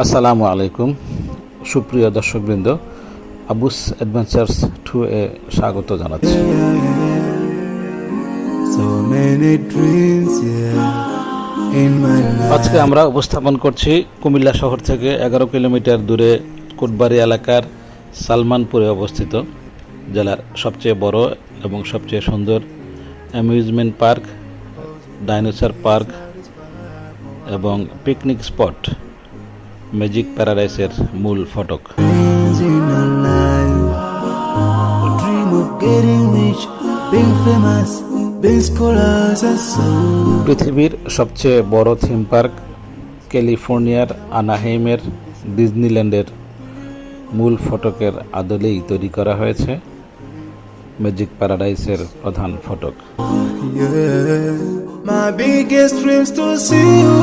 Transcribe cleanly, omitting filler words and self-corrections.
আসসালামু আলাইকুম সুপ্রিয় দর্শকবৃন্দ, আবুস অ্যাডভেঞ্চার্স 2 এ স্বাগত জানাচ্ছি। আজকে আমরা উপস্থাপন করছি কুমিল্লা শহর থেকে 11 কিলোমিটার দূরে কোটবাড়ি এলাকার সালমানপুরে অবস্থিত জেলার সবচেয়ে বড় এবং সবচেয়ে সুন্দর অ্যামিউজমেন্ট পার্ক, ডাইনোসর পার্ক এবং পিকনিক স্পট ম্যাজিক প্যারাডাইসের মূল ফটক। পৃথিবীর সবচেয়ে বড় থিম পার্ক ক্যালিফোর্নিয়ার আনাহেইমের ডিজনিল্যান্ডের মূল ফটকের আদলেই তৈরি করা হয়েছে ম্যাজিক প্যারাডাইসের প্রধান ফটক। My biggest dreams to see you.